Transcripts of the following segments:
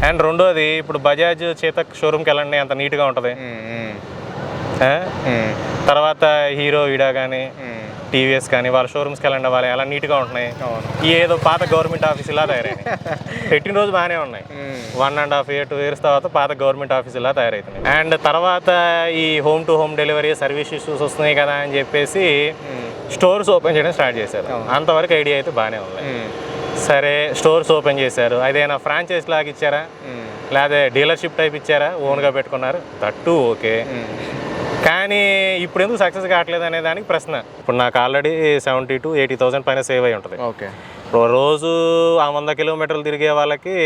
And రెండోది ఇప్పుడు బజాజ్ చేతక్ షోరూమ్కి వెళ్ళండి ఎంత నీట్గా ఉంటుంది. తర్వాత హీరో ఈడా కానీ టీవీఎస్ కానీ వాళ్ళ షోరూమ్స్కి వెళ్ళండి, వాళ్ళు ఎలా నీట్గా ఉంటున్నాయి. ఏదో పాత గవర్నమెంట్ ఆఫీస్ ఇలా తయారైనాయి. పెట్టిన రోజు బాగానే ఉన్నాయి, 1.5 years 2 years తర్వాత పాత గవర్నమెంట్ ఆఫీస్ ఇలా తయారవుతున్నాయి. అండ్ తర్వాత ఈ home to home delivery service issues వస్తున్నాయి కదా అని చెప్పేసి స్టోర్స్ ఓపెన్ చేయడం స్టార్ట్ చేశారు. అంతవరకు ఐడియా అయితే బాగానే ఉంది. సరే స్టోర్స్ ఓపెన్ చేశారు, అదేనా ఫ్రాంచైజ్ లాగా ఇచ్చారా లేదా డీలర్షిప్ టైప్ ఇచ్చారా, ఓన్గా పెట్టుకున్నారు, దట్టు ఓకే. కానీ ఇప్పుడు ఎందుకు సక్సెస్ కావట్లేదు అనే దానికి ప్రశ్న. ఇప్పుడు నాకు ఆల్రెడీ 70,000 to 80,000 పైన సేవ్ అయి ఉంటుంది. ఓకే, రోజు ఆ 100 kilometers తిరిగే వాళ్ళకి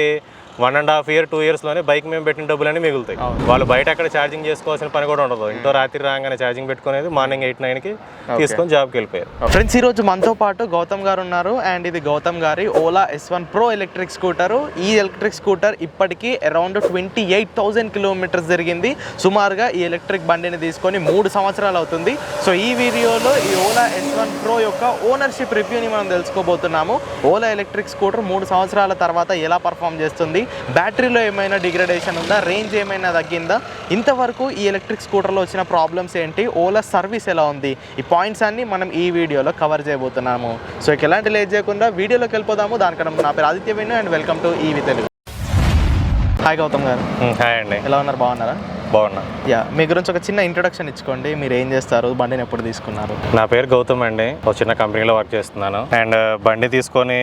1.5 years 2 years బైక్ మేము పెట్టిన డబ్బులన్నీ మిగులుతాయి. వాళ్ళు బయట అక్కడ ఛార్జింగ్ చేసుకోవాల్సిన పని కూడా ఉండదు. ఇంట్లో రాత్రి రాగానే ఛార్జింగ్ పెట్టుకునేది, మార్నింగ్ 8-9కి తీసుకొని జాబ్కి వెళ్ళిపోయారు. ఫ్రెండ్స్, ఈరోజు మనతో పాటు గౌతమ్ గారు ఉన్నారు. అండ్ ఇది గౌతమ్ గారి Ola S1 Pro electric scooter. ఈ ఎలక్ట్రిక్ స్కూటర్ ఇప్పటికీ అరౌండ్ 28,000 kilometers జరిగింది. సుమారుగా ఈ ఎలక్ట్రిక్ బండిని తీసుకొని 3 సంవత్సరాలు అవుతుంది. సో ఈ వీడియోలో ఈ ఓలా S1 Pro యొక్క ఓనర్షిప్ రివ్యూని మనం తెలుసుకోబోతున్నాము. ఓలా ఎలక్ట్రిక్ స్కూటర్ 3 సంవత్సరాల తర్వాత ఎలా పర్ఫామ్ చేస్తుంది, బ్యాటరీలో ఏమైనా డిగ్రేడేషన్ ఉందా, రేంజ్ ఏమైనా తగ్గిందా, ఇంతవరకు ఈ ఎలక్ట్రిక్ స్కూటర్లో వచ్చిన ప్రాబ్లమ్స్ ఏంటి, ఓలా సర్వీస్ ఎలా ఉంది, ఈ పాయింట్స్ అన్ని మనం ఈ వీడియోలో కవర్ చేయబోతున్నాము. సో ఇక ఎలాంటి లేట్ చేయకుండా వీడియోలోకి వెళ్ళిపోదాము. దానికన్నా నా పేరు Aditya Venu and welcome to EV Telugu. Hi Gautam గారు. హాయ్ అండి. ఎలా ఉన్నారు, బాగున్నారా? బాగున్నా. మీ గురించి ఒక చిన్న ఇంట్రొడక్షన్ ఇచ్చుకోండి. మీరు ఏం చేస్తారు, బండిని ఎప్పుడు తీసుకున్నారు? నా పేరు గౌతమ్ అండి, ఒక చిన్న కంపెనీలో వర్క్ చేస్తున్నాను. అండ్ బండి తీసుకొని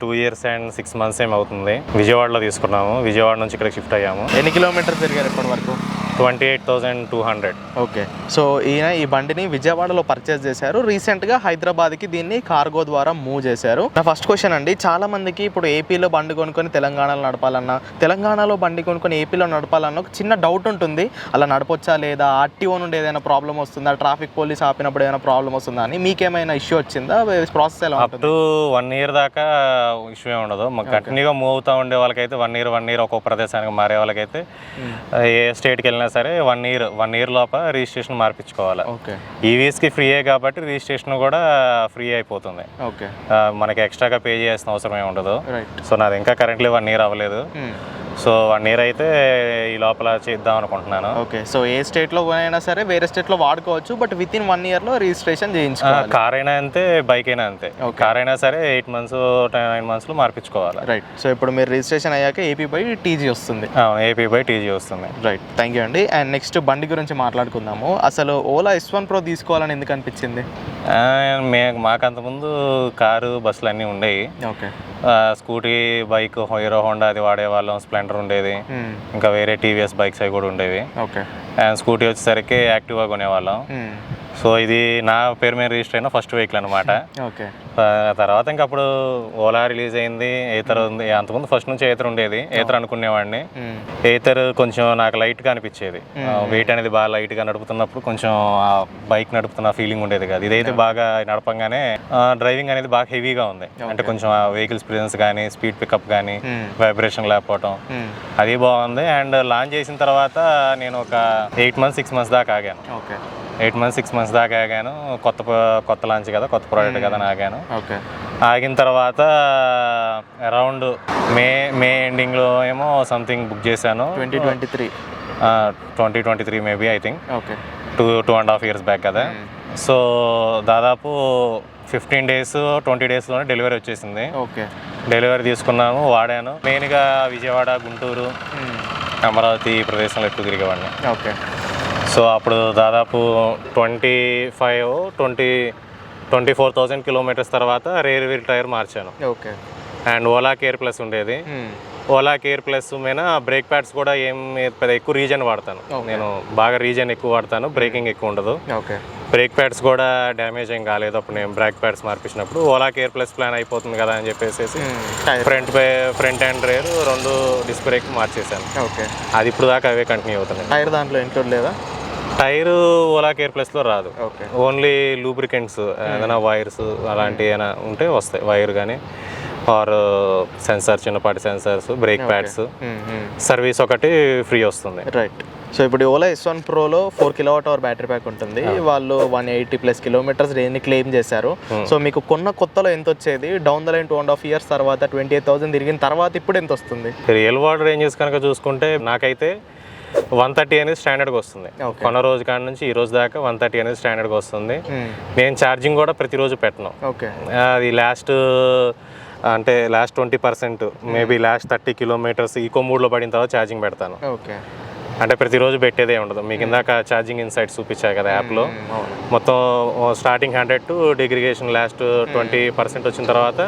2 years and 6 months ఏమవుతుంది. విజయవాడలో తీసుకున్నాము, విజయవాడ నుంచి ఇక్కడ షిఫ్ట్ అయ్యాము. ఎన్ని కిలోమీటర్స్ తిరిగారు ఇప్పటి వరకు? 28,200. ఓకే, సో ఈయన ఈ బండిని విజయవాడలో పర్చేస్ చేశారు. రీసెంట్గా హైదరాబాద్కి దీన్ని కార్గో ద్వారా మూవ్ చేశారు. నా ఫస్ట్ క్వశ్చన్ అండి, చాలా మందికి ఇప్పుడు ఏపీలో బండి కొనుక్కొని తెలంగాణలో నడపాలన్నా, తెలంగాణలో బండి కొనుక్కొని ఏపీలో నడపాలన్నా ఒక చిన్న డౌట్ ఉంటుంది. అలా నడపొచ్చా లేదా, ఆర్టీఓ నుండి ఏదైనా ప్రాబ్లం వస్తుందా, ట్రాఫిక్ పోలీస్ ఆపినప్పుడు ఏదైనా ప్రాబ్లం వస్తుందా అని మీకేమైనా ఇష్యూ వచ్చిందా? ప్రాసెస్ ఎలా ఉంటుంది? అప్ టు 1 year దాకా ఇష్యూ ఏ ఉండదు. కంటిన్యూగా మూవ్ అవుతూ ఉండే వాళ్ళకైతే 1 year ఒక్కొక్క ప్రదేశానికి మారే వాళ్ళకైతే ఏ స్టేట్కి వెళ్ళినా సరే 1 year లోపల రిజిస్ట్రేషన్ మార్పించుకోవాలి. ఓకే, ఈవీస్కి ఫ్రీయే కాబట్టి రిజిస్ట్రేషన్ కూడా ఫ్రీ అయిపోతుంది. ఓకే, మనకి ఎక్స్ట్రాగా పే చేయాల్సిన అవసరం ఏమి ఉండదు. రైట్. సో నాది ఇంకా కరెంట్లీ 1 year అవ్వలేదు. సో 1 year అయితే ఈ లోపల చేద్దాం అనుకుంటున్నాను. ఓకే, సో ఏ స్టేట్లో అయినా సరే వేరే స్టేట్లో వాడుకోవచ్చు, బట్ విత్ ఇన్ 1 yearలో రిజిస్ట్రేషన్ చేయించుకోవాలి. కార్ అయినా అంతే, బైక్ అయినా అంతే. కార్ అయినా సరే 8 months 9 monthsలో మార్పించుకోవాలి. రైట్. సో ఇప్పుడు మీరు రిజిస్ట్రేషన్ అయ్యాక ఏపీ బై టీజీ వస్తుంది. ఏపీ బై టీజీ వస్తుంది. రైట్, థ్యాంక్ యూ అండి. అండ్ నెక్స్ట్ బండి గురించి మాట్లాడుకుందాము. అసలు ఓలా S1 Pro తీసుకోవాలని ఎందుకు అనిపించింది? మాకు అంతకుముందు కారు బస్సులు అన్నీ ఉండేవి. Okay, scooty, bike, hero Honda అది వాడేవాళ్ళం, స్ప్లెండర్ ఉండేది, ఇంకా వేరే టీవీఎస్ బైక్స్ అవి కూడా ఉండేవి. ఓకే, అండ్ స్కూటీ వచ్చేసరికి యాక్టివా కొనేవాళ్ళం. సో ఇది నా పేరు మీద రిజిస్టర్ అయిన ఫస్ట్ వెహికల్ అనమాట. ఓకే, తర్వాత ఇంకా అప్పుడు ఓలా రిలీజ్ అయింది, ఏతర్ ఉంది. అంతకుముందు ఫస్ట్ నుంచి ఏతర్ ఉండేది, ఏతర్ అనుకునేవాడిని. ఏతర్ కొంచెం నాకు లైట్గా అనిపించేది, వెయిట్ అనేది బాగా లైట్గా నడుపుతున్నప్పుడు కొంచెం బైక్ నడుపుతున్న ఫీలింగ్ ఉండేది కాదు. ఇదైతే బాగా నడపంగానే డ్రైవింగ్ అనేది బాగా హెవీగా ఉంది. అంటే కొంచెం వెహికల్స్ ప్రెజెన్స్ కానీ, స్పీడ్ పికప్ కానీ, వైబ్రేషన్ లేకపోవటం అది బాగుంది. అండ్ లాంచ్ చేసిన తర్వాత నేను ఒక 8 months 6 months దాకా ఆగాను. ఓకే, 8 months 6 months దాకా ఆగాను. కొత్త లాంచ్ కదా, కొత్త ప్రోడక్ట్ కదా అని ఆగాను. ఓకే, ఆగిన తర్వాత అరౌండ్ మే ఎండింగ్లో ఏమో సంథింగ్ బుక్ చేశాను. 2023 maybe, I think. Okay, 2.5 years back కదా. సో దాదాపు 15 days 20 daysలోనే డెలివరీ వచ్చేసింది. ఓకే, డెలివరీ తీసుకున్నాను, వాడాను. మెయిన్గా విజయవాడ, గుంటూరు, అమరావతి ఈ ప్రదేశంలో ఎక్కువ తిరిగేవాడిని. ఓకే, సో అప్పుడు దాదాపు 24,000 kilometers తర్వాత రేర్ వీల్ టైర్ మార్చాను. Okay, and Ola care plus ఉండేది. ఓలా కేర్ ప్లస్ మీద బ్రేక్ ప్యాడ్స్ కూడా పెద్ద ఎక్కువ రీజన్ వాడతాను నేను, బాగా రీజన్ ఎక్కువ వాడతాను, బ్రేకింగ్ ఎక్కువ ఉండదు. ఓకే, బ్రేక్ ప్యాడ్స్ కూడా డ్యామేజ్ ఏం కాలేదు. అప్పుడు నేను బ్రేక్ ప్యాడ్స్ మార్పించినప్పుడు ఓలా కేర్ ప్లస్ ప్లాన్ అయిపోతుంది కదా అని చెప్పేసి front and rear 2 disc brake మార్చేసాను. ఓకే, అది ఇప్పుడు దాకా అవే కంటిన్యూ అవుతున్నాయి. టైర్ దాంట్లో ఇంక్లూడ్ లేదా? టైరు ఓలా కేర్ ప్లస్లో రాదు. ఓకే, ఓన్లీ లూబ్రికెంట్స్ ఏదైనా వైర్స్ అలాంటివి ఏమైనా ఉంటే వస్తాయి. వైర్ కానీ ఆర్ సెన్సార్, చిన్నపాటి సెన్సార్స్, బ్రేక్ ప్యాడ్స్, సర్వీస్ ఒకటి ఫ్రీ వస్తుంది. రైట్. సో ఇప్పుడు Ola S1 ప్రోలో 4 kWh battery pack ఉంటుంది. వాళ్ళు 180+ కిలోమీటర్స్ రేంజ్ని క్లెయిమ్ చేశారు. సో మీకు కొన్న కొత్తలో ఎంత వచ్చేది, డౌన్ ద లైన్ 2.5 years తర్వాత 28,000 తిరిగిన తర్వాత ఇప్పుడు ఎంత వస్తుంది? రియల్ వరల్డ్ రేంజెస్ కనుక చూసుకుంటే నాకైతే 130 అనేది స్టాండర్డ్గా వస్తుంది. కొన్న రోజు కాడ నుంచి ఈ రోజు దాకా 130 అనేది స్టాండర్డ్గా వస్తుంది. నేను ఛార్జింగ్ కూడా ప్రతిరోజు పెట్టను. ఓకే, అది last 20%, maybe last 30 kilometers eco మోడ్లో పడిన తర్వాత ఛార్జింగ్ పెడతాను. ఓకే, అంటే ప్రతిరోజు పెట్టేదే ఉండదు. మీకు ఇందాక ఛార్జింగ్ ఇన్సైట్స్ చూపించాయి కదా యాప్లో, మొత్తం స్టార్టింగ్ 100 to డిగ్రిగేషన్ లాస్ట్ 20% వచ్చిన తర్వాత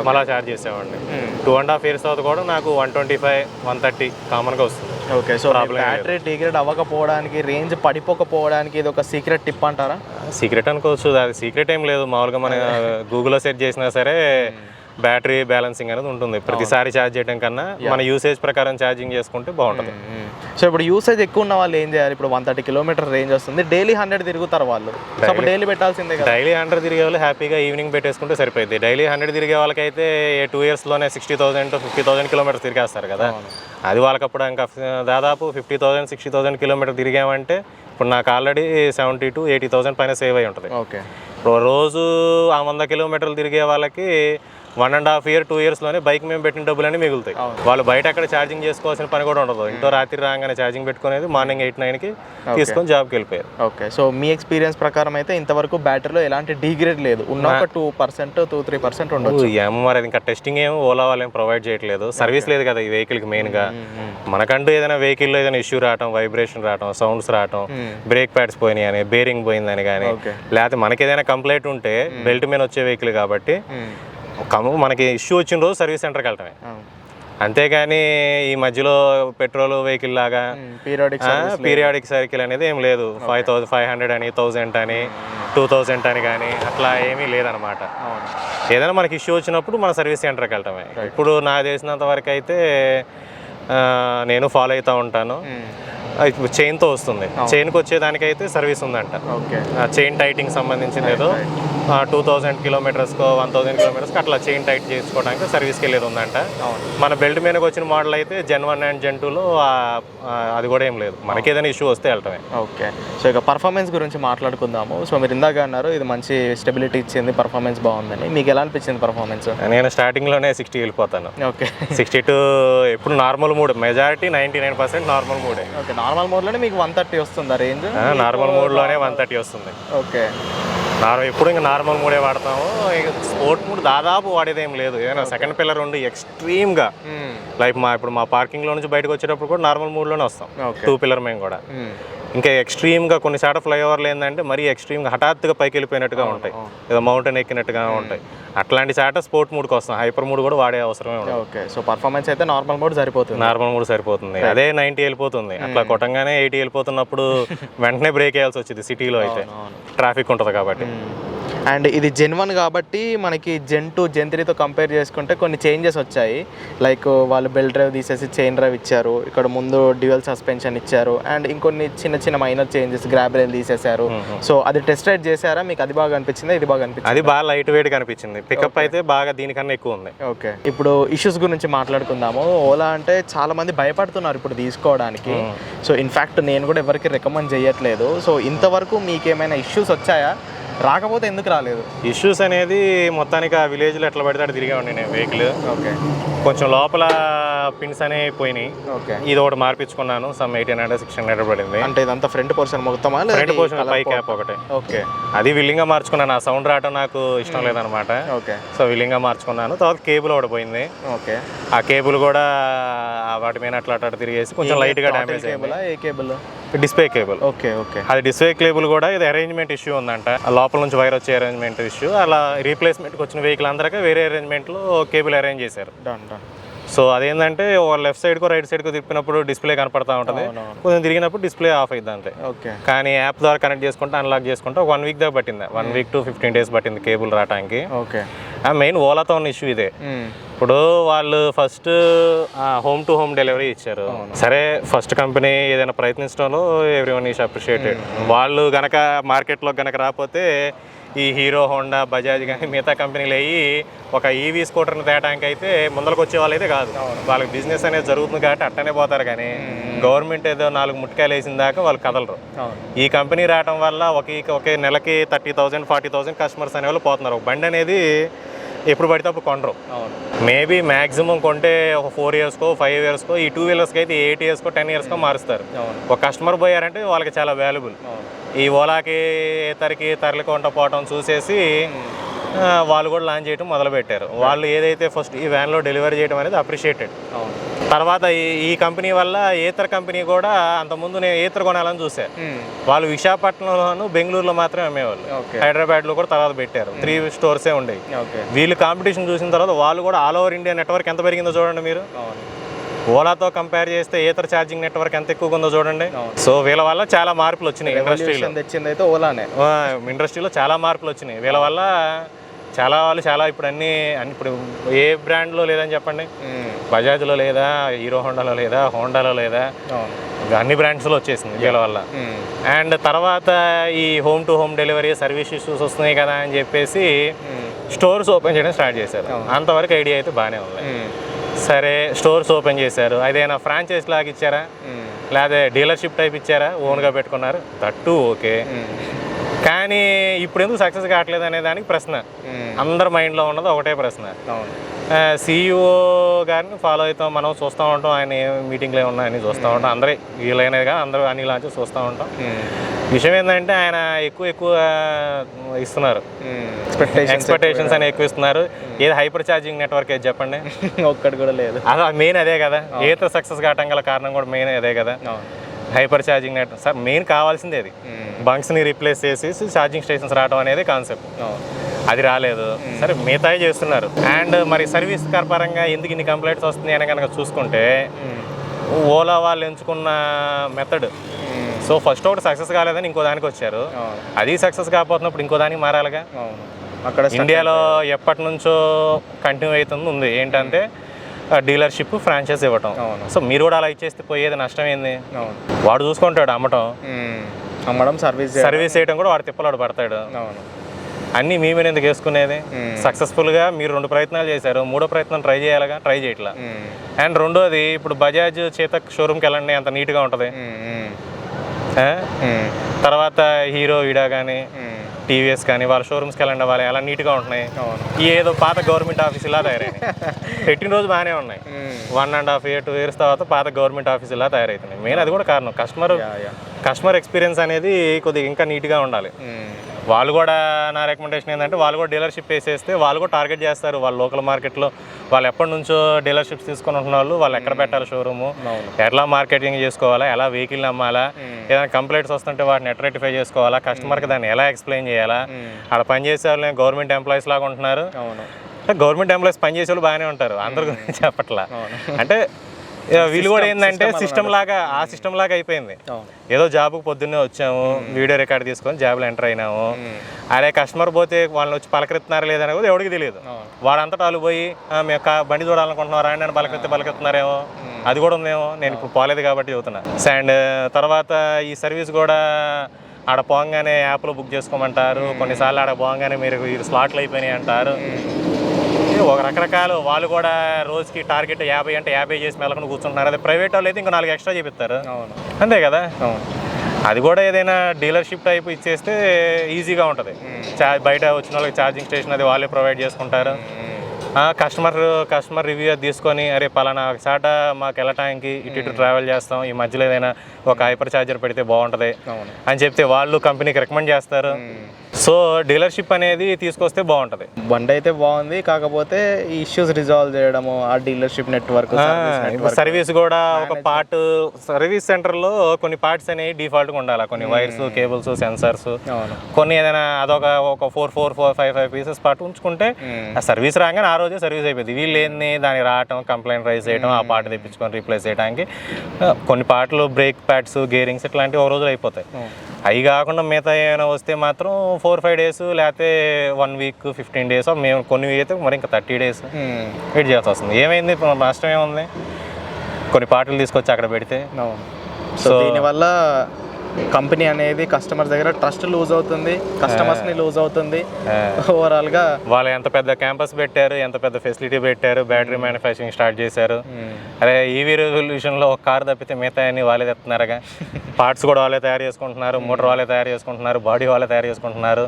మళ్ళీ ఛార్జ్ చేసేవాడిని. 2.5 years తర్వాత కూడా నాకు 125, 130 కామన్గా వస్తుంది. ఓకే. సో బ్యాటరీ డిగ్రేడ్ అవ్వకపోవడానికి, రేంజ్ పడిపోకపోవడానికి ఇది ఒక సీక్రెట్ టిప్ అంటారా? సీక్రెట్ అనుకోవచ్చు, అది సీక్రెట్ ఏం లేదు. మామూలుగా మన గూగుల్లో సెర్చ్ చేసినా సరే బ్యాటరీ బ్యాలెన్సింగ్ అనేది ఉంటుంది. ప్రతిసారి ఛార్జ్ చేయడం కన్నా మన యూసేజ్ ప్రకారం ఛార్జింగ్ చేసుకుంటే బాగుంటుంది. సో ఇప్పుడు యూసేజ్ ఎక్కువ ఉన్న వాళ్ళు ఏం చేయాలి? ఇప్పుడు 130 km రేంజ్ వస్తుంది, డైలీ 100 తిరుగుతారు వాళ్ళు. సో అప్పుడు డైలీ పెట్టాల్సిందే కదా. డైలీ 100 తిరిగే వాళ్ళు హ్యాపీగా ఈవినింగ్ పెట్టేసుకుంటే సరిపోయింది. డైలీ 100 తిరిగే వాళ్ళకైతే 2 yearsలోనే 60,000 to 50,000 kilometers తిరిగేస్తారు కదా. అది వాళ్ళకప్పుడు ఇంకా దాదాపు 50,000, 60,000 kilometers తిరిగామంటే ఇప్పుడు నాకు ఆల్రెడీ 70,000 to 80,000 పైన సేవ్ అయి ఉంటుంది. ఓకే. రోజు ఆ 100 kilometers తిరిగే వాళ్ళకి 1.5 year, 2 yearsలోనే బైక్ మేము పెట్టిన డబ్బులన్నీ మిగులుతాయి. వాళ్ళు బయట అక్కడ ఛార్జింగ్ చేసుకోవాల్సిన పని కూడా ఉండదు. ఇంట్లో రాత్రి రాగానే ఛార్జింగ్ పెట్టుకునేది, మార్నింగ్ 8, 9కి తీసుకొని జాబ్కి వెళ్ళిపోయారు. ఓకే. సో మీ ఎక్స్పీరియన్స్ ప్రకారం అయితే ఇంతవరకు బ్యాటరీలో ఎలాంటి డిగ్రేడ్ లేదు, ఉన్న ఒక 2%, 2-3% ఉండొచ్చు. ఏమో మరి ఇంకా టెస్టింగ్ ఏమో ఓలా వాళ్ళు ఏం ప్రొవైడ్ చేయట్లేదు. సర్వీస్ లేదు కదా ఈ వెహికల్కి మెయిన్గా. మనకంటూ ఏదైనా వెహికల్లో ఏదైనా ఇష్యూ రావటం, వైబ్రేషన్ రావటం, సౌండ్స్ రావటం, బ్రేక్ ప్యాడ్స్ పోయినాయి అని, బేరింగ్ పోయిందని కానీ, లేకపోతే మనకి ఏదైనా కంప్లైంట్ ఉంటే బెల్ట్ మీద వచ్చే వెహికల్ కాబట్టి మనకి ఇష్యూ వచ్చిన రోజు సర్వీస్ సెంటర్కి వెళ్ళటమే. అంతేగాని ఈ మధ్యలో పెట్రోల్ వెహికల్ లాగా పీరియాడిక్ సైకిల్ అనేది ఏం లేదు. 500 అని, 1000 అని, 2000 అని కానీ అట్లా ఏమీ లేదనమాట. ఏదైనా మనకి ఇష్యూ వచ్చినప్పుడు మన సర్వీస్ సెంటర్కి వెళ్ళటమే. ఇప్పుడు నాకు తెలిసినంత వరకు అయితే నేను ఫాలో అవుతూ ఉంటాను. చైన్తో వస్తుంది, చైన్కి వచ్చేదానికైతే సర్వీస్ ఉందంట. చైన్ టైటింగ్ సంబంధించింది ఏదో 2,000 kilometersకో 1,000 kilometersకి అట్లా చైన్ టైట్ చేసుకోవడానికి సర్వీస్కి వెళ్ళేది ఉందంట. మన బెల్ట్ మీదకి వచ్చిన మోడల్ అయితే Gen 1 and Gen 2లో అది కూడా ఏం లేదు. మనకి ఏదైనా ఇష్యూ వస్తే వెళ్ళటమే. ఓకే. సో ఇక పర్ఫార్మెన్స్ గురించి మాట్లాడుకుందాము. సో మీరు ఇందాక అన్నారు ఇది మంచి స్టెబిలిటీ ఇచ్చింది, పర్ఫార్మెన్స్ బాగుందని. మీకు ఎలా అనిపించింది పర్ఫార్మెన్స్? నేను స్టార్టింగ్లోనే 60 వెళ్ళిపోతాను. ఓకే. 62 ఎప్పుడు నార్మల్ మోడ్, మెజారిటీ 99% నార్మల్ మోడే. ఓకే. నార్మల్ మోడ్లోనే మీకు 130 వస్తుందా రేంజ్? నార్మల్ మోడ్లోనే 130 వస్తుంది. ఓకే. ఎప్పుడు ఇంకా నార్మల్ మోడే వాడతాము. స్పోర్ట్ మోడ్ దాదాపు వాడేదేం లేదు. ఏదైనా సెకండ్ పిల్లర్ ఉండి ఎక్స్ట్రీమ్గా లైక్ ఇప్పుడు మా పార్కింగ్లో నుంచి బయటకు వచ్చేటప్పుడు కూడా నార్మల్ మోడ్లోనే వస్తాం. 2 పిల్లర్ మేము కూడా. ఇంకా ఎక్స్ట్రీమ్గా కొన్ని శాతం ఫ్లైఓవర్లు ఏంటంటే మరీ ఎక్స్ట్రీమ్గా హఠాత్తుగా పైకి వెళ్ళిపోయినట్టుగా ఉంటాయి, ఏదో మౌంటైన్ ఎక్కినట్టుగా ఉంటాయి. అట్లాంటి శాట స్పోర్ట్ మూడ్కి వస్తాం. హైపర్ మూడ్ కూడా వాడే అవసరమే ఉండదు. ఓకే. సో పర్ఫార్మెన్స్ అయితే నార్మల్ మోడ్ సరిపోతుంది. నార్మల్ మోడ్ సరిపోతుంది. అదే 90 వెళ్ళిపోతుంది. అట్లా కొట్టంగానే 80 వెళ్ళిపోతున్నప్పుడు వెంటనే బ్రేక్ వేయాల్సి వచ్చింది సిటీలో అయితే, ట్రాఫిక్ ఉంటుంది కాబట్టి. అండ్ ఇది Gen 1 కాబట్టి మనకి Gen 2, Gen 3తో కంపేర్ చేసుకుంటే కొన్ని చేంజెస్ వచ్చాయి. లైక్ వాళ్ళు బెల్ట్ డ్రైవ్ తీసేసి చైన్ డ్రైవ్ ఇచ్చారు, ఇక్కడ ముందు డ్యూయల్ సస్పెన్షన్ ఇచ్చారు, అండ్ ఇంకొన్ని చిన్న చిన్న మైనర్ చేంజెస్, గ్రాబ్ రైల్ తీసేశారు. సో అది టెస్ట్ రైడ్ చేశారా? మీకు అది బాగా అనిపించింది, ఇది బాగా అనిపించింది? అది బాగా లైట్ వెయిట్ అనిపించింది. పికప్ అయితే బాగా దీనికన్నా ఎక్కువ ఉంది. ఓకే. ఇప్పుడు ఇష్యూస్ గురించి మాట్లాడుకుందాము. ఓలా అంటే చాలా మంది భయపడుతున్నారు ఇప్పుడు తీసుకోవడానికి. సో ఇన్ఫ్యాక్ట్ నేను కూడా ఎవరికి రికమెండ్ చేయట్లేదు. సో ఇంతవరకు మీకేమైనా ఇష్యూస్ వచ్చాయా? రాకపోతే ఎందుకు రాలేదు? ఇష్యూస్ అనేది మొత్తానికి ఆ విలేజ్లో ఎట్లా పడితే అక్కడ తిరిగా ఉండి నేను వెహికల్. ఓకే. కొంచెం లోపల పిన్స్ అనేవి పోయినాయి. ఓకే. ఇది ఒకటి మార్పించుకున్నాను. సమ్ 1800-1600 పడింది. అంటే ఇదంతా ఫ్రంట్ పోర్షన్ మొత్తమా? ఫ్రంట్ పోర్షన్ పై క్యాప్ ఒకటే. ఓకే. అది విల్లింగ్గా మార్చుకున్నాను. ఆ సౌండ్ రావటం నాకు ఇష్టం లేదనమాట. ఓకే. సో విల్లింగ్గా మార్చుకున్నాను. తర్వాత కేబుల్ ఒకటి పోయింది. ఓకే. ఆ కేబుల్ కూడా వాటి మీద అట్లా అట్లా తిరిగేసి కొంచెం లైట్గా డ్యామేజ్ అయింది. ఏ cable? Display cable. Okay. Okay. అది డిస్ప్లే కేబుల్ కూడా ఇది అరేంజ్మెంట్ ఇష్యూ ఉందంట. లోపల నుంచి వైర్ వచ్చే అరేంజ్మెంట్ ఇష్యూ. అలా రీప్లేస్మెంట్కి వచ్చిన వెహికల్ అందరికీ వేరే అరేంజ్మెంట్లో కేబుల్ అరేంజ్ చేశారు. సో అదేంటంటే లెఫ్ట్ సైడ్కో రైట్ సైడ్కో తిప్పినప్పుడు డిస్ప్లే కనపడతా ఉంటుంది, కొంచెం తిరిగినప్పుడు డిస్ప్లే ఆఫ్ అయింది అంతే. ఓకే. కానీ యాప్ ద్వారా కనెక్ట్ చేసుకుంటే అన్లాక్ చేసుకుంటే 1 week దాకా పట్టింది. 1 week to 15 days పట్టింది కేబుల్ రావడానికి. ఓకే. మెయిన్ ఓలాతో ఉన్న ఇష్యూ ఇదే. ఇప్పుడు వాళ్ళు first home to home delivery ఇచ్చారు. సరే, ఫస్ట్ కంపెనీ ఏదైనా ప్రయత్నించడంలో ఎవ్రీవన్ ఈస్ అప్రిషియేటెడ్. వాళ్ళు గనక మార్కెట్లో గనక రాకపోతే ఈ హీరో హోండా బజాజ్ కానీ మిగతా కంపెనీలు అయ్యి ఒక ఈవీ స్కూటర్ని తేటానికి అయితే ముందరకు వచ్చే వాళ్ళు అయితే కాదు. వాళ్ళకి బిజినెస్ అనేది జరుగుతుంది కాబట్టి అట్టనే పోతారు, కానీ గవర్నమెంట్ ఏదో 4 ముట్కాయలు వేసిన దాకా వాళ్ళు కదలరు. ఈ కంపెనీ రావడం వల్ల ఒకే నెలకి 30,000 40,000 కస్టమర్స్ అనే వాళ్ళు పోతున్నారు. ఒక బండి అనేది ఎప్పుడు పడితే అప్పుడు కొనరు. మేబీ మ్యాక్సిమం కొంటే ఒక 4 ఇయర్స్కో 5 ఇయర్స్కో, ఈ 2 వీలర్స్కి అయితే 8 ఇయర్స్కో 10 ఇయర్స్కో మారుస్తారు. ఒక కస్టమర్ పోయారంటే వాళ్ళకి చాలా వాల్యుబుల్. ఈ ఓలాకి ఇతరికి తరలికొంట పోవటం చూసేసి వాళ్ళు కూడా లాంచ్ చేయడం మొదలుపెట్టారు. వాళ్ళు ఏదైతే ఫస్ట్ ఈ వ్యాన్లో డెలివరీ చేయడం అనేది అప్రిషియేటెడ్. తర్వాత ఈ కంపెనీ వల్ల ఏతర్ కంపెనీ కూడా అంతకుముందు నేను ఏతర్ కొనాలని చూసాను. వాళ్ళు విశాఖపట్నంలోను బెంగళూరులో మాత్రమే అమ్మేవాళ్ళు. హైదరాబాద్లో కూడా తర్వాత పెట్టారు. 3 స్టోర్సే ఉండేవి. వీళ్ళు కాంపిటీషన్ చూసిన తర్వాత వాళ్ళు కూడా ఆల్ ఓవర్ ఇండియా నెట్వర్క్ ఎంత పెరిగిందో చూడండి మీరు. ఓలాతో కంపేర్ చేస్తే ఏతర్ ఛార్జింగ్ నెట్వర్క్ ఎంత ఎక్కువగా ఉందో చూడండి. సో వీళ్ళ వల్ల చాలా మార్పులు వచ్చినాయి ఇండస్ట్రీలో. తెచ్చిందైతే ఓలానే. ఇండస్ట్రీలో చాలా మార్పులు వచ్చినాయి వీళ్ళ వల్ల. చాలా ఇప్పుడు ఇప్పుడు ఏ బ్రాండ్లో లేదని చెప్పండి. బజాజ్లో లేదా, హీరో హోండాలో లేదా, హోండాలో లేదా, అన్ని బ్రాండ్స్లో వచ్చేసింది వీళ్ళ వల్ల. అండ్ తర్వాత ఈ home to home delivery service issues వస్తున్నాయి కదా అని చెప్పేసి స్టోర్స్ ఓపెన్ చేయడం స్టార్ట్ చేశారు. అంతవరకు ఐడియా అయితే బాగానే ఉంది. సరే, స్టోర్స్ ఓపెన్ చేశారు. అదేనా ఫ్రాంచైజ్ లాగా ఇచ్చారా, లేదా డీలర్షిప్ టైప్ ఇచ్చారా, ఓన్గా పెట్టుకున్నారు, దట్టు ఓకే. కానీ ఇప్పుడు ఎందుకు సక్సెస్ కావట్లేదు అనే దానికి ప్రశ్న. అందరి మైండ్లో ఉన్నది ఒకటే ప్రశ్న. CEO గారిని ఫాలో అవుతాం, మనం చూస్తూ ఉంటాం. ఆయన మీటింగ్లో ఉన్నాయని చూస్తూ ఉంటాం. అందరూ వీలైనది కానీ అందరూ అన్ని లాంచ్ చూస్తూ ఉంటాం. విషయం ఏంటంటే ఆయన ఎక్కువ ఇస్తున్నారు, ఎక్స్పెక్టేషన్స్ అని ఎక్కువ ఇస్తున్నారు. ఏది హైపర్ ఛార్జింగ్ నెట్వర్క్ ఏది చెప్పండి, ఒక్కటి కూడా లేదు. అదే మెయిన్ అదే కదా. ఏదో సక్సెస్ కావటం గల కారణం కూడా మెయిన్ అదే కదా, hyper charging network. Sir main కావాల్సింది అది. బంక్స్ని రీప్లేస్ చేసి ఛార్జింగ్ స్టేషన్స్ రావడం అనేది కాన్సెప్ట్. అది రాలేదు. సరే, మిగతాయి చేస్తున్నారు. అండ్ మరి సర్వీస్ పరంగా ఎందుకు ఇన్ని కంప్లైంట్స్ వస్తున్నాయి అని కనుక చూసుకుంటే ఓలా వాళ్ళు ఎంచుకున్న మెథడ్. సో ఫస్ట్ ఒకటి సక్సెస్ కాలేదని ఇంకో దానికి వచ్చారు. అది సక్సెస్ కాకపోతున్నప్పుడు ఇంకో దానికి మారాలిగా. అక్కడ ఇండియాలో ఎప్పటి నుంచో కంటిన్యూ అవుతుంది ఉంది ఏంటంటే డీలర్షిప్ ఫ్రాంచైజ్ ఇవ్వటం. సో మీరు కూడా అలా ఇచ్చేస్తే పోయేది నష్టం ఏంది? వాడు చూసుకుంటాడు అమ్మడం సర్వీస్ చేయడం కూడా వాడు తిప్పలాడు పడతాడు. అన్నీ మీ మీద ఎందుకు వేసుకునేది? సక్సెస్ఫుల్గా మీరు 2 ప్రయత్నాలు చేశారు, 3వ ప్రయత్నం ట్రై చేయాలిగా, ట్రై చేయట్లా. అండ్ రెండోది, ఇప్పుడు బజాజ్ చేతక్ షోరూమ్కి వెళ్ళండి, అంత నీట్గా ఉంటుంది. తర్వాత హీరో ఈడా కానీ టీవీఎస్ కానీ వాళ్ళ షోరూమ్స్కి వెళ్ళండి, వాళ్ళు ఎలా నీట్గా ఉంటున్నాయి. ఏదో పాత గవర్నమెంట్ ఆఫీస్ ఇలా తయారైనాయి. పెట్టిన రోజు బాగానే ఉన్నాయి. 1.5 years 2 years తర్వాత పాత గవర్నమెంట్ ఆఫీస్ ఇలా తయారవుతున్నాయి. మెయిన్ అది కూడా కారణం. కస్టమర్ ఎక్స్పీరియన్స్ అనేది కొద్దిగా ఇంకా నీట్గా ఉండాలి. వాళ్ళు కూడా, నా రికమెండేషన్ ఏంటంటే వాళ్ళు కూడా డీలర్షిప్ వేసేస్తే వాళ్ళు కూడా టార్గెట్ చేస్తారు. వాళ్ళ లోకల్ మార్కెట్లో వాళ్ళు ఎప్పటి నుంచో డీలర్షిప్స్ తీసుకుని ఉంటున్న వాళ్ళు ఎక్కడ పెట్టాలి షోరూము, ఎట్లా మార్కెటింగ్ చేసుకోవాలా, ఎలా వెహికల్ అమ్మాలా, ఏదైనా కంప్లైంట్స్ వస్తుంటే వాటిని ఎట్లా రెక్టిఫై చేసుకోవాలా, కస్టమర్కి దాన్ని ఎలా ఎక్స్ప్లెయిన్ చేయాలా. అక్కడ పనిచేసే వాళ్ళు గవర్నమెంట్ ఎంప్లాయీస్ లాగా ఉంటున్నారు. గవర్నమెంట్ ఎంప్లాయీస్ పనిచేసే వాళ్ళు బాగానే ఉంటారు, అందరి గురించి చెప్పట్లా. అంటే వీళ్ళు కూడా ఏంటంటే సిస్టమ్ లాగా అయిపోయింది. ఏదో జాబ్కి పొద్దున్నే వచ్చాము, వీడియో రికార్డ్ తీసుకొని జాబ్లో ఎంటర్ అయినాము. అరే కస్టమర్ పోతే వాళ్ళని వచ్చి పలకరిస్తున్నారు లేదని కూడా ఎవరికి తెలియదు. వాడంతటా వాళ్ళు పోయి మేము బండి చూడాలనుకుంటున్నారా అని నన్ను పలకరిస్తున్నారేమో, అది కూడా ఉందేమో. నేను ఇప్పుడు పోలేదు కాబట్టి చెబుతున్నా. అండ్ తర్వాత ఈ సర్వీస్ కూడా ఆడ పోగానే యాప్లో బుక్ చేసుకోమంటారు. కొన్నిసార్లు ఆడ పోగానే మీరు స్లాట్లు అయిపోయినాయి అంటారు. ఒక రకరకాలు. వాళ్ళు కూడా రోజుకి టార్గెట్ 50 అంటే 50 చేసి మెలకుండా కూర్చుంటున్నారు. అదే ప్రైవేట్ వాళ్ళు అయితే ఇంకా 4 ఎక్స్ట్రా చేపిస్తారు, అంతే కదా. అది కూడా ఏదైనా డీలర్షిప్ టైప్ ఇచ్చేస్తే ఈజీగా ఉంటుంది. బయట వచ్చిన వాళ్ళకి ఛార్జింగ్ స్టేషన్ అది వాళ్ళే ప్రొవైడ్ చేసుకుంటారు. కస్టమర్ రివ్యూ తీసుకొని అరే పలానా చాట మాకు వెళ్ళటానికి ఇటు ట్రావెల్ చేస్తాం, ఈ మధ్యలో ఏదైనా ఒక హైపర్ ఛార్జర్ పెడితే బాగుంటుంది అని చెప్తే వాళ్ళు కంపెనీకి రికమెండ్ చేస్తారు. సో డీలర్షిప్ అనేది తీసుకొస్తే బాగుంటుంది. బండి అయితే బాగుంది, కాకపోతే ఈ ఇష్యూస్ రిజాల్వ్ చేయడము, ఆ డీలర్షిప్ నెట్వర్క్ సర్వీస్ కూడా ఒక పార్ట్. సర్వీస్ సెంటర్లో కొన్ని పార్ట్స్ అనేవి డిఫాల్ట్గా ఉండాలి. కొన్ని వైర్స్, కేబుల్స్, సెన్సర్స్, కొన్ని ఏదైనా అదొక 4-5 పీసెస్ పార్ట్ ఉంచుకుంటే ఆ సర్వీస్ రాగానే ఆ రోజే సర్వీస్ అయిపోయింది. వీళ్ళు ఏంది దానికి రావటం, కంప్లైంట్ రైజ్ చేయడం, ఆ పార్ట్ తెప్పించుకొని రీప్లేస్ చేయడానికి. కొన్ని పార్ట్లు బ్రేక్ ప్యాడ్స్, గేరింగ్స్ ఇట్లాంటివి ఒక రోజులు అయిపోతాయి. అవి కాకుండా మిగతా ఏమైనా వస్తే మాత్రం 4-5 days, లేకపోతే 1 week 15 days, మేము కొన్ని అయితే మరి ఇంకా 30 days వెయిట్ చేయాల్సి వస్తుంది. ఏమైంది, నష్టం ఏముంది? కొన్ని పార్టీలు తీసుకొచ్చి అక్కడ పెడితే. సో దీనివల్ల కంపెనీ అనేది కస్టమర్స్ దగ్గర ట్రస్ట్ లూజ్ అవుతుంది, కస్టమర్స్ని లూజ్ అవుతుంది. ఓవరాల్గా వాళ్ళు ఎంత పెద్ద క్యాంపస్ పెట్టారు, ఎంత పెద్ద ఫెసిలిటీ పెట్టారు, బ్యాటరీ మ్యానుఫ్యాక్చరింగ్ స్టార్ట్ చేశారు. అదే ఈవీ రెవల్యూషన్లో ఒక కార్ తప్పితే మిగతా అన్ని వాళ్ళే తెస్తున్నారుగా. పార్ట్స్ కూడా వాళ్ళే తయారు చేసుకుంటున్నారు, మోటార్ వాళ్ళే తయారు చేసుకుంటున్నారు, బాడీ వాళ్ళే తయారు చేసుకుంటున్నారు,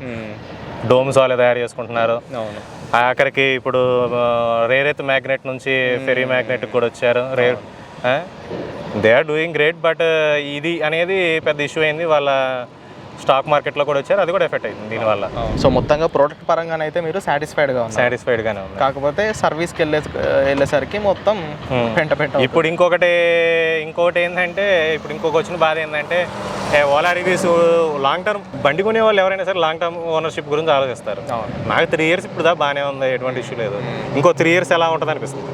డోమ్స్ వాళ్ళే తయారు చేసుకుంటున్నారు. అవును. ఆఖరికి ఇప్పుడు రేర్ ఎర్త్ మ్యాగ్నెట్ నుంచి ఫెరీ మ్యాగ్నెట్ కూడా వచ్చారు. They are doing great. But ఇది అనేది పెద్ద ఇష్యూ అయింది. వాళ్ళ స్టాక్ మార్కెట్లో కూడా వచ్చారు, అది కూడా ఎఫెక్ట్ అయింది దీనివల్ల. సో మొత్తంగా ప్రోడక్ట్ పరంగానైతే మీరు సాటిస్ఫైడ్గా ఉన్నారు? సాటిస్ఫైడ్గానే ఉంది. కాకపోతే సర్వీస్కి వెళ్ళేసరికి మొత్తం పెంట ఇప్పుడు ఇంకొకటి ఏంటంటే, ఇప్పుడు ఇంకొక వచ్చిన బాధ ఏంటంటే, ఓలా రివ్యూస్ లాంగ్ టర్మ్ బండి కొనే వాళ్ళు ఎవరైనా సరే లాంగ్ టర్మ్ ఓనర్షిప్ గురించి ఆలోచిస్తారు. నాకు 3 years ఇప్పుడు దా బాగానే ఉంది, ఎటువంటి ఇష్యూ లేదు. ఇంకో 3 years ఎలా ఉంటుంది అనిపిస్తుంది.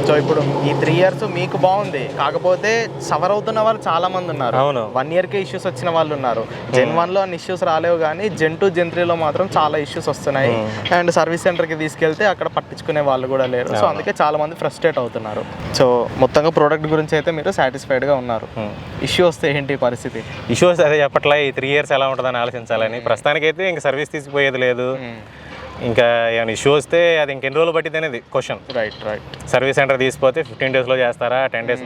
సో ఇప్పుడు ఈ 3 years మీకు బాగుంది, కాకపోతే సఫర్ అవుతున్న వాళ్ళు చాలా మంది ఉన్నారు. అవును. 1 yearకే ఇష్యూస్ వచ్చిన వాళ్ళు ఉన్నారు. Gen 1లో అన్ని ఇష్యూస్ రాలేవు, కానీ Gen 2 Gen 3లో మాత్రం చాలా ఇష్యూస్ వస్తున్నాయి. అండ్ సర్వీస్ సెంటర్కి తీసుకెళ్తే అక్కడ పట్టించుకునే వాళ్ళు కూడా లేరు. సో అందుకే చాలా మంది ఫ్రస్ట్రేట్ అవుతున్నారు. సో మొత్తంగా ప్రోడక్ట్ గురించి అయితే మీరు సాటిస్ఫైడ్గా ఉన్నారు. ఇష్యూ వస్తే ఏంటి పరిస్థితి? ఇష్యూస్ అదే చెప్పట్లే, ఈ 3 years ఎలా ఉంటుందని ఆలోచించాలని. ప్రస్తుతానికైతే ఇంక సర్వీస్ తీసిపోయేది లేదు. ఇంకా ఏమైనా ఇష్యూ వస్తే అది ఇంకెన్ని రోజులు పట్టింది అనేది క్వశ్చన్. రైట్. సర్వీస్ సెంటర్ తీసిపోతే 15 daysలో చేస్తారా, 10 days?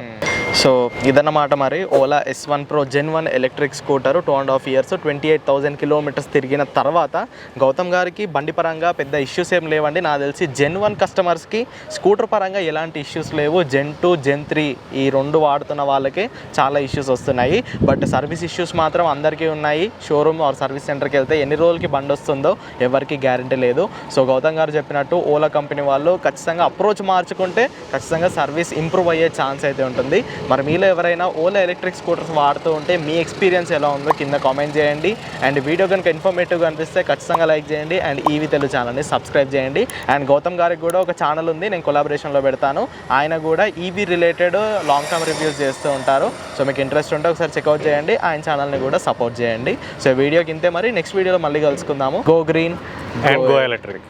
సో ఇదన్నమాట మరి Ola S1 Pro Gen 1 electric scooter 2.5 years 28,000 kilometers తిరిగిన తర్వాత గౌతమ్ గారికి బండి పరంగా పెద్ద ఇష్యూస్ ఏం లేవండి. నాకు తెలిసి Gen 1 కస్టమర్స్కి స్కూటర్ పరంగా ఎలాంటి ఇష్యూస్ లేవు. Gen 2 Gen 3 ఈ 2 వాడుతున్న వాళ్ళకి చాలా ఇష్యూస్ వస్తున్నాయి. బట్ సర్వీస్ ఇష్యూస్ మాత్రం అందరికీ ఉన్నాయి. షోరూమ్ ఆర్ సర్వీస్ సెంటర్కి వెళ్తే ఎన్ని రోజులకి బండి వస్తుందో ఎవరికి గ్యారంటీ లేదు. సో గౌతమ్ గారు చెప్పినట్టు ఓలా కంపెనీ వాళ్ళు ఖచ్చితంగా అప్రోచ్ మార్చుకుంటే ఖచ్చితంగా సర్వీస్ ఇంప్రూవ్ అయ్యే ఛాన్స్ అయితే ఉంటుంది. మరి మీలో ఎవరైనా ఓలా ఎలక్ట్రిక్ స్కూటర్స్ వాడుతూ ఉంటే మీ ఎక్స్పీరియన్స్ ఎలా ఉందో కింద కామెంట్ చేయండి. అండ్ వీడియో కనుక ఇన్ఫర్మేటివ్గా అనిపిస్తే ఖచ్చితంగా లైక్ చేయండి. అండ్ ఈవీ తెలుగు ఛానల్ని సబ్స్క్రైబ్ చేయండి. అండ్ గౌతమ్ గారికి కూడా ఒక ఛానల్ ఉంది, నేను కొలాబరేషన్లో పెడతాను. ఆయన కూడా EV related long term reviews చేస్తూ ఉంటారు. సో మీకు ఇంట్రెస్ట్ ఉంటే ఒకసారి చెక్అవుట్ చేయండి. ఆయన ఛానల్ని కూడా సపోర్ట్ చేయండి. సో వీడియోకి ఇంతే, మరి నెక్స్ట్ వీడియోలో మళ్ళీ కలుసుకుందాము. Go green and go electric.